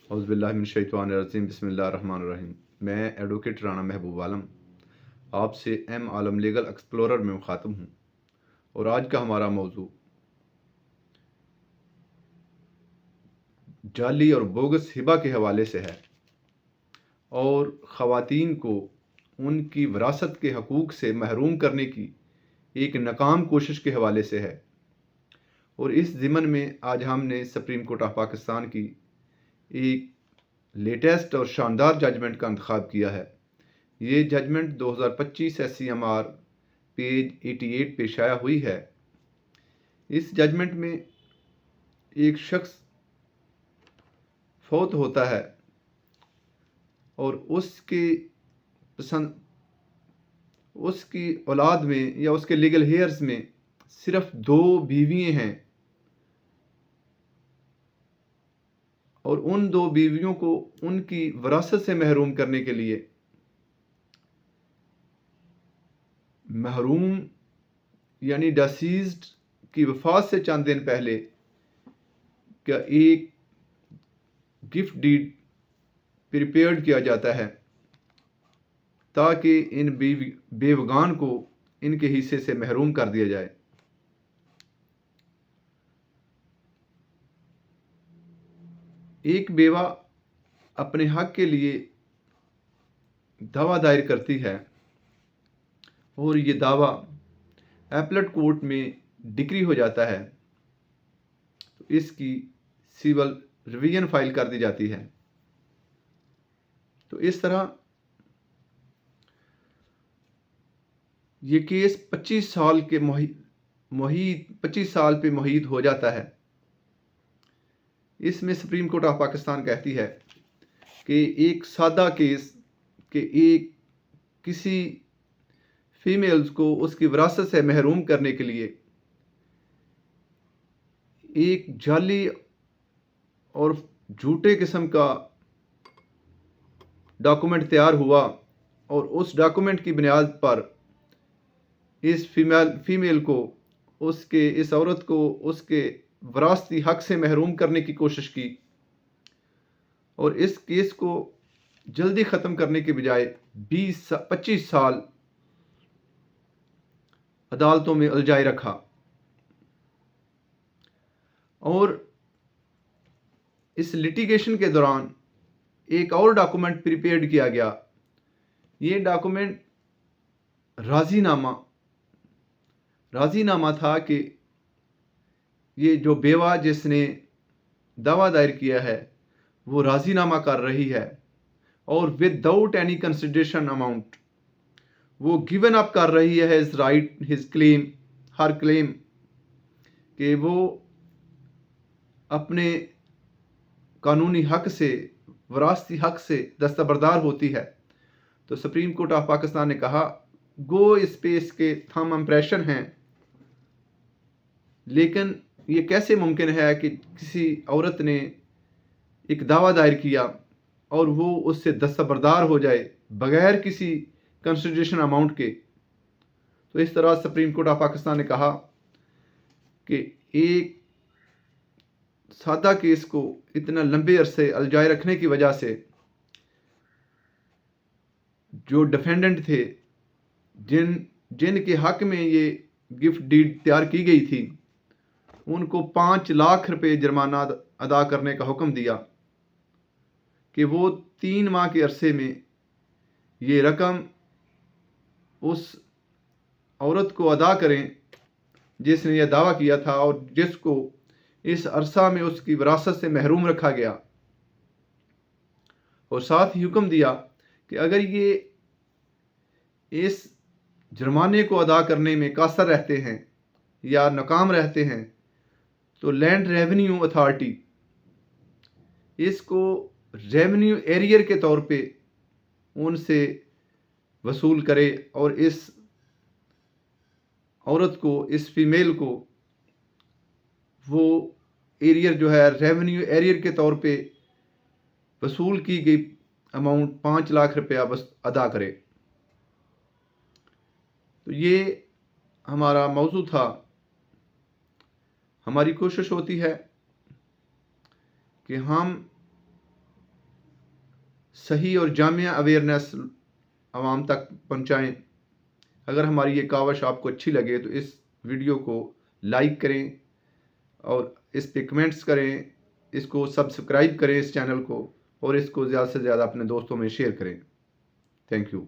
اعوذ باللہ من الشیطان الرجیم بسم اللہ الرحمن الرحیم۔ میں ایڈوکیٹ رانا محبوب عالم آپ سے ایم عالم لیگل ایکسپلورر میں مخاطب ہوں، اور آج کا ہمارا موضوع جعلی اور بوگس ہبہ کے حوالے سے ہے، اور خواتین کو ان کی وراثت کے حقوق سے محروم کرنے کی ایک ناکام کوشش کے حوالے سے ہے۔ اور اس ضمن میں آج ہم نے سپریم کورٹ آف پاکستان کی ایک لیٹسٹ اور شاندار ججمنٹ کا انتخاب کیا ہے۔ یہ ججمنٹ 2025 SCMR پیج 88 پہ شائع ہوئی ہے۔ اس ججمنٹ میں ایک شخص فوت ہوتا ہے اور اس کی اولاد میں یا اس کے لیگل ہیئرز میں صرف 2 بیویاں ہیں، اور ان 2 بیویوں کو ان کی وراثت سے محروم کرنے کے لیے محروم یعنی ڈسیزڈ کی وفات سے چند دن پہلے کا ایک گفٹ ڈیڈ پریپیئرڈ کیا جاتا ہے تاکہ ان بیوگان کو ان کے حصے سے محروم کر دیا جائے۔ ایک بیوہ اپنے حق کے لیے دعویٰ دائر کرتی ہے، اور یہ دعویٰ ایپلٹ کورٹ میں ڈکری ہو جاتا ہے، تو اس کی سول ریویژن فائل کر دی جاتی ہے۔ تو اس طرح یہ کیس 25 سال پہ محیط ہو جاتا ہے۔ اس میں سپریم کورٹ آف پاکستان کہتی ہے کہ ایک سادہ کیس کہ کسی فیمیلز کو اس کی وراثت سے محروم کرنے کے لیے ایک جعلی اور جھوٹے قسم کا ڈاکومنٹ تیار ہوا، اور اس ڈاکومنٹ کی بنیاد پر اس فیمیل کو اس عورت کو اس کے وراثتی حق سے محروم کرنے کی کوشش کی، اور اس کیس کو جلدی ختم کرنے کے بجائے 25 سال عدالتوں میں الجھائے رکھا۔ اور اس لٹیگیشن کے دوران ایک اور ڈاکومنٹ پریپیئرڈ کیا گیا۔ یہ ڈاکومنٹ راضی نامہ تھا کہ یہ جو بیوہ جس نے دعویٰ دائر کیا ہے وہ راضی نامہ کر رہی ہے، اور وداؤٹ اینی کنسیڈریشن اماؤنٹ وہ گیون اپ کر رہی ہے ہر کلیم کہ وہ اپنے قانونی حق سے، وراثتی حق سے دستبردار ہوتی ہے۔ تو سپریم کورٹ آف پاکستان نے کہا گو اس پہ اس کے تھم امپریشن ہیں، لیکن یہ کیسے ممکن ہے کہ کسی عورت نے ایک دعویٰ دائر کیا اور وہ اس سے دستبردار ہو جائے بغیر کسی کنسیڈریشن اماؤنٹ کے۔ تو اس طرح سپریم کورٹ آف پاکستان نے کہا کہ ایک سادہ کیس کو اتنا لمبے عرصے الجھائے رکھنے کی وجہ سے جو ڈیفینڈنٹ تھے، جن کے حق میں یہ گفٹ ڈیڈ تیار کی گئی تھی، ان کو 5 لاکھ روپے جرمانہ ادا کرنے کا حکم دیا کہ وہ 3 ماہ کے عرصے میں یہ رقم اس عورت کو ادا کریں جس نے یہ دعویٰ کیا تھا اور جس کو اس عرصہ میں اس کی وراثت سے محروم رکھا گیا، اور ساتھ ہی حکم دیا کہ اگر یہ اس جرمانے کو ادا کرنے میں قاصر رہتے ہیں یا ناکام رہتے ہیں تو لینڈ ریونیو اتھارٹی اس کو ریونیو ایریئر کے طور پہ ان سے وصول کرے، اور اس عورت کو، اس فیمیل کو، وہ ایریئر جو ہے ریونیو ایریئر کے طور پہ وصول کی گئی اماؤنٹ 5 لاکھ روپیہ بس ادا کرے۔ تو یہ ہمارا موضوع تھا۔ ہماری کوشش ہوتی ہے کہ ہم صحیح اور جامع اویئرنیس عوام تک پہنچائیں۔ اگر ہماری یہ کاوش آپ کو اچھی لگے تو اس ویڈیو کو لائک کریں اور اس پہ کمنٹس کریں، اس کو سبسکرائب کریں اس چینل کو، اور اس کو زیادہ سے زیادہ اپنے دوستوں میں شیئر کریں۔ Thank you.